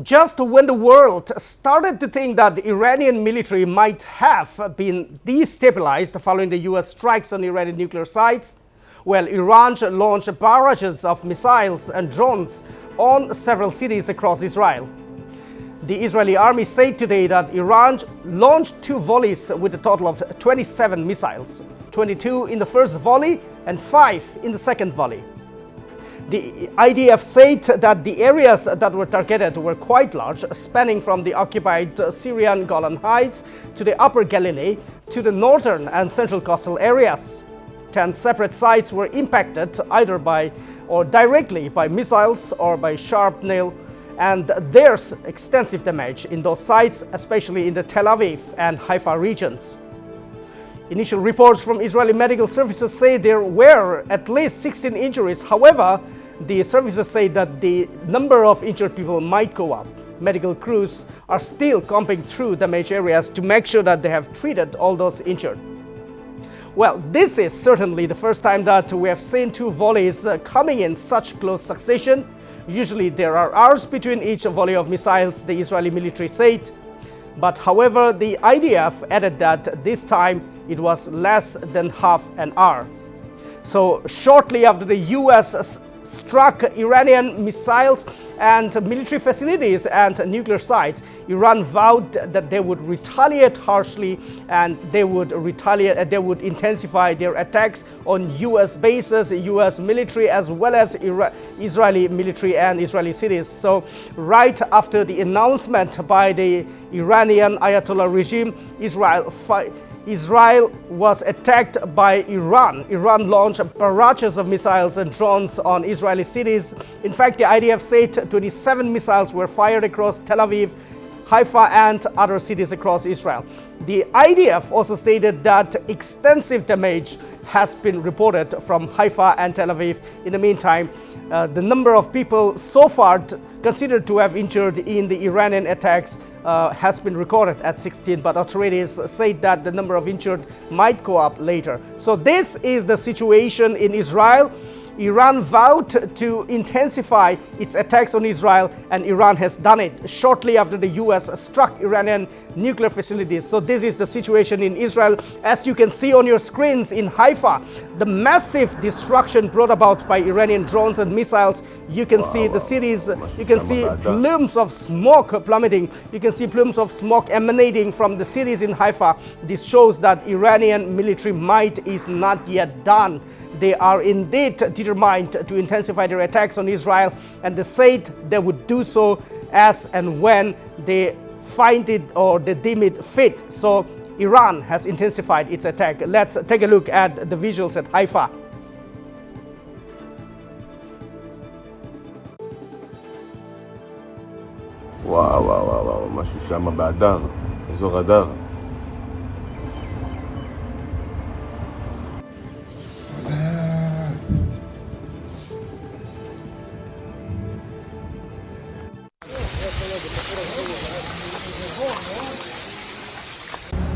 Just when the world started to think that the Iranian military might have been destabilized following the U.S. strikes on Iranian nuclear sites, Iran launched barrages of missiles and drones on several cities across Israel. The Israeli army said today that Iran launched 2 volleys with a total of 27 missiles, 22 in the first volley and 5 in the second volley. The IDF said that the areas that were targeted were quite large, spanning from the occupied Syrian Golan Heights to the Upper Galilee to the northern and central coastal areas. 10 separate sites were impacted either by or directly by missiles or by shrapnel, and there's extensive damage in those sites, especially in the Tel Aviv and Haifa regions. Initial reports from Israeli medical services say there were at least 16 injuries. However, the services say that the number of injured people might go up. Medical crews are still combing through damaged areas to make sure that they have treated all those injured. This is certainly the first time that we have seen 2 volleys coming in such close succession. Usually there are hours between each volley of missiles, the Israeli military said. But however, the IDF added that this time it was less than half an hour. So shortly after the US struck Iranian missiles and military facilities and nuclear sites, Iran vowed that they would retaliate harshly, and they would intensify their attacks on US bases, US military, as well as Israeli military and Israeli cities. So right after the announcement by the Iranian Ayatollah regime, Israel was attacked by Iran. Iran launched barrages of missiles and drones on Israeli cities. In fact, the IDF said 27 missiles were fired across Tel Aviv, Haifa, and other cities across Israel. The IDF also stated that extensive damage has been reported from Haifa and Tel Aviv. In the meantime, the number of people so far considered to have injured in the Iranian attacks has been recorded at 16, but authorities say that the number of injured might go up later. So this is the situation in Israel. Iran vowed to intensify its attacks on Israel, and Iran has done it shortly after the US struck Iranian nuclear facilities. So this is the situation in Israel. As you can see on your screens in Haifa, the massive destruction brought about by Iranian drones and missiles. You can see the cities, you can see plumes of smoke plummeting, you can see plumes of smoke emanating from the cities in Haifa. This shows that Iranian military might is not yet done. They are indeed determined to intensify their attacks on Israel, and they said they would do so as and when they find it or they deem it fit. So Iran has intensified its attack. Let's take a look at the visuals at Haifa. וואו וואו וואו, משהו שם באדר, אזור אדר.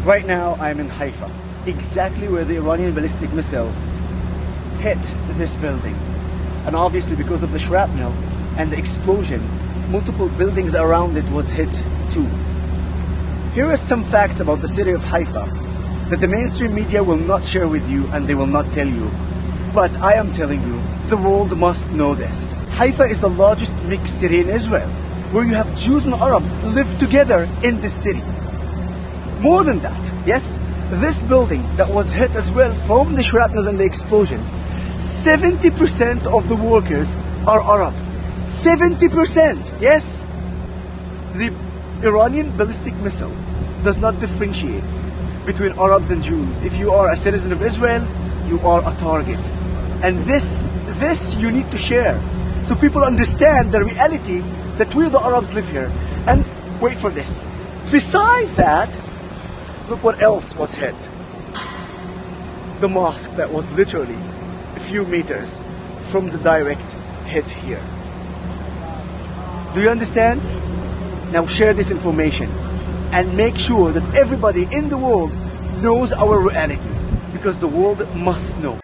Right now, I'm in Haifa, exactly where the Iranian ballistic missile hit this building. And obviously, because of the shrapnel and the explosion, multiple buildings around it was hit too. Here are some facts about the city of Haifa that the mainstream media will not share with you and they will not tell you. But I am telling you, the world must know this. Haifa is the largest mixed city in Israel, where you have Jews and Arabs live together in this city. More than that, yes, this building that was hit as well from the shrapnel and the explosion, 70% of the workers are Arabs. 70%, yes. The Iranian ballistic missile does not differentiate between Arabs and Jews. If you are a citizen of Israel, you are a target. And this you need to share, so people understand the reality that we the Arabs live here. And wait for this. Beside that, look what else was hit. The mosque that was literally a few meters from the direct hit here. Do you understand? Now share this information and make sure that everybody in the world knows our reality, because the world must know.